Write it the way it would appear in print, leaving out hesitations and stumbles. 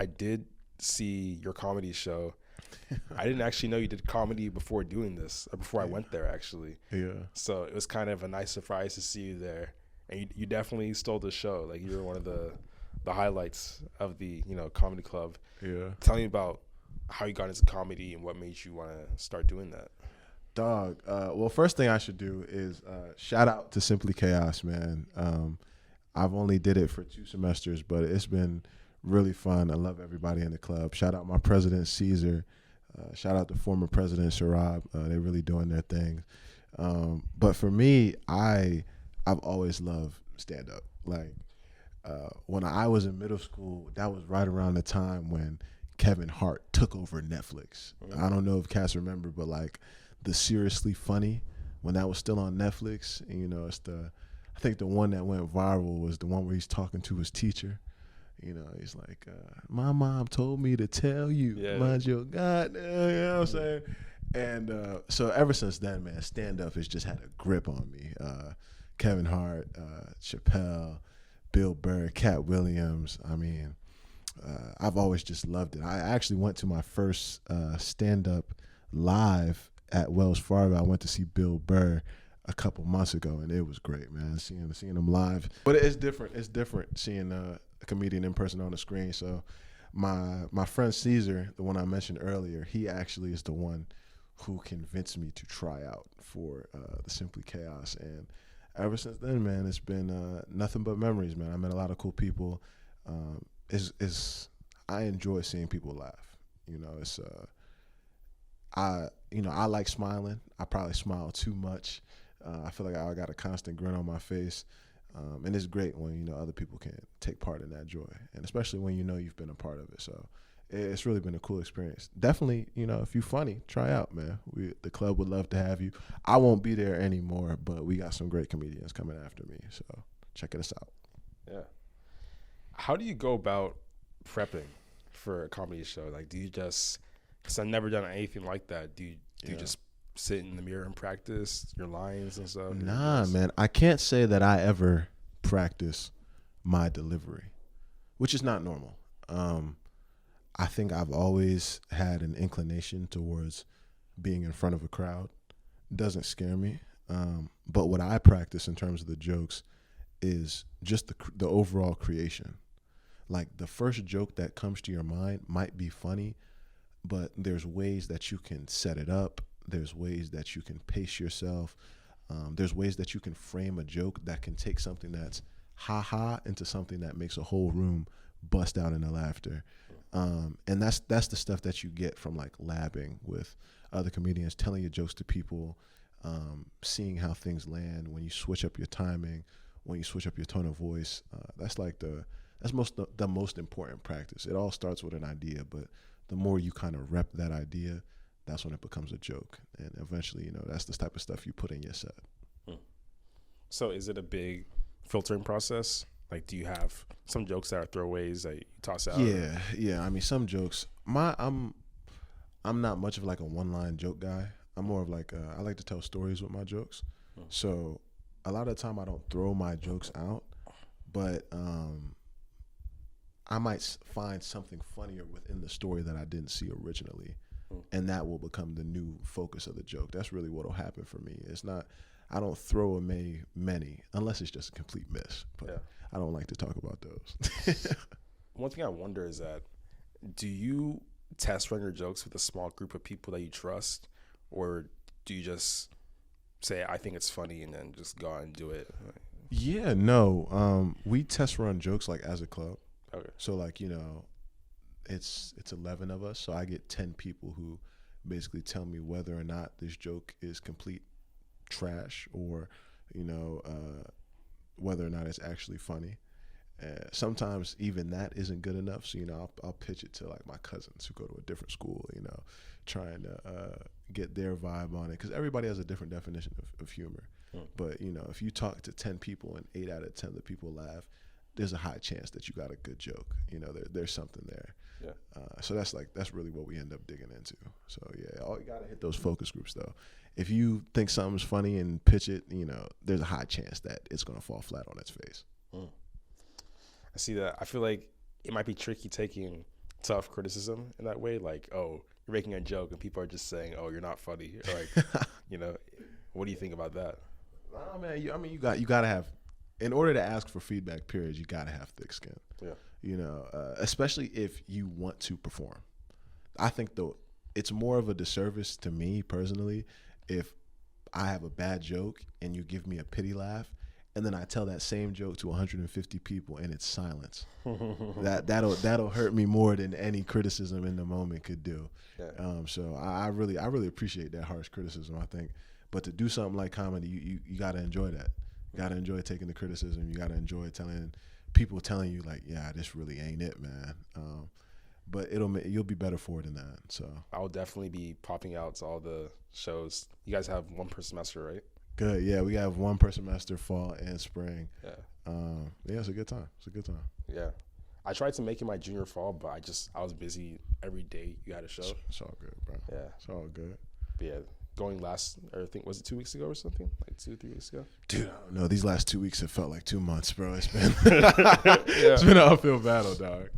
I did see your comedy show. I didn't actually know you did comedy before doing this, or before I went there, actually. Yeah. So it was kind of a nice surprise to see you there. And you definitely stole the show. Like, you were one of the highlights of the, comedy club. Yeah. Tell me about how you got into comedy and what made you want to start doing that. Dog. Well, first thing I should do is shout out to Simply Chaos, man. I've only did it for 2 semesters, but it's been really fun. I love everybody in the club. Shout out my president, Caesar. Shout out to former president, Sharab. They're really doing their thing. But for me, I've always loved stand-up. Like, when I was in middle school, that was right around the time when Kevin Hart took over Netflix. I don't know if cats remember, but like the Seriously Funny, when that was still on Netflix, and I think the one that went viral was the one where he's talking to his teacher. He's like, my mom told me to tell you, mind your God, you know what I'm saying? And so ever since then, man, stand-up has just had a grip on me. Kevin Hart, Chappelle, Bill Burr, Cat Williams. I mean, I've always just loved it. I actually went to my first stand-up live at Wells Fargo. I went to see Bill Burr a couple months ago, and it was great, man, seeing him live. But it's different. It's different seeing a comedian in person on the screen. So my friend Caesar, the one I mentioned earlier, he actually is the one who convinced me to try out for the Simply Chaos. And ever since then, man, it's been nothing but memories, man. I met a lot of cool people. I enjoy seeing people laugh. I like smiling. I probably smile too much. I feel like I got a constant grin on my face. And it's great when, other people can take part in that joy. And especially when you've been a part of it. So it's really been a cool experience. Definitely, if you're funny, try out, man. The club would love to have you. I won't be there anymore, but we got some great comedians coming after me. So check us out. Yeah. How do you go about prepping for a comedy show? Like, do you just, because I've never done anything like that, do you just sit in the mirror and practice your lines and stuff? Nah, man. I can't say that I ever practice my delivery, which is not normal. I think I've always had an inclination towards being in front of a crowd. It doesn't scare me. But what I practice in terms of the jokes is just the overall creation. Like, the first joke that comes to your mind might be funny, but there's ways that you can set it up. There's ways that you can pace yourself. There's ways that you can frame a joke that can take something that's ha-ha into something that makes a whole room bust out into laughter. And that's the stuff that you get from, like, labbing with other comedians, telling your jokes to people, seeing how things land when you switch up your timing, when you switch up your tone of voice. That's the most important practice. It all starts with an idea, but the more you kind of rep that idea, that's when it becomes a joke. And eventually, that's the type of stuff you put in your set. So is it a big filtering process? Like, do you have some jokes that are throwaways that you toss out? Yeah. I mean, some jokes. I'm not much of like a one-line joke guy. I'm more of like I like to tell stories with my jokes. So a lot of the time I don't throw my jokes out, but I might find something funnier within the story that I didn't see originally, and that will become the new focus of the joke. That's really what will happen for me. It's not, I don't throw away many unless it's just a complete miss. But I don't like to talk about those. One thing I wonder is that, do you test run your jokes with a small group of people that you trust, or do you just say, I think it's funny, and then just go out and do it? Yeah, no. We test run jokes like as a club. Okay. So like, it's 11 of us. So I get 10 people who basically tell me whether or not this joke is complete trash or, whether or not it's actually funny. Sometimes even that isn't good enough. So, I'll pitch it to like my cousins who go to a different school, trying to get their vibe on it. Because everybody has a different definition of humor. But, if you talk to 10 people and 8 out of 10 of the people laugh, there's a high chance that you got a good joke. There's something there. Yeah. So that's really what we end up digging into. So yeah, you gotta hit those focus groups though. If you think something's funny and pitch it, there's a high chance that it's gonna fall flat on its face. I see that. I feel like it might be tricky taking tough criticism in that way? Like, oh, you're making a joke and people are just saying, oh, you're not funny. Or like, what do you think about that? Oh man, you gotta have, in order to ask for feedback, period, you gotta have thick skin. Yeah. Especially if you want to perform. I think though it's more of a disservice to me personally if I have a bad joke and you give me a pity laugh, and then I tell that same joke to 150 people and it's silence. that'll hurt me more than any criticism in the moment could do. Yeah. So I really appreciate that harsh criticism, I think. But to do something like comedy, you got to enjoy that. You got to enjoy taking the criticism. You got to enjoy telling you like, yeah, this really ain't it, man. But you'll be better for it than that. So I'll definitely be popping out to all the shows. You guys have one per semester, right? Good. Yeah, we have one per semester, fall and spring. Yeah. It's a good time. Yeah. I tried to make it my junior fall, but I was busy every day. You had a show. It's all good, bro. Yeah. It's all good. But yeah. I think, was it 2 weeks ago or something? Like 2-3 weeks ago? Dude, I don't know. These last 2 weeks have felt like 2 months, bro. It's been it's been an uphill battle, dog.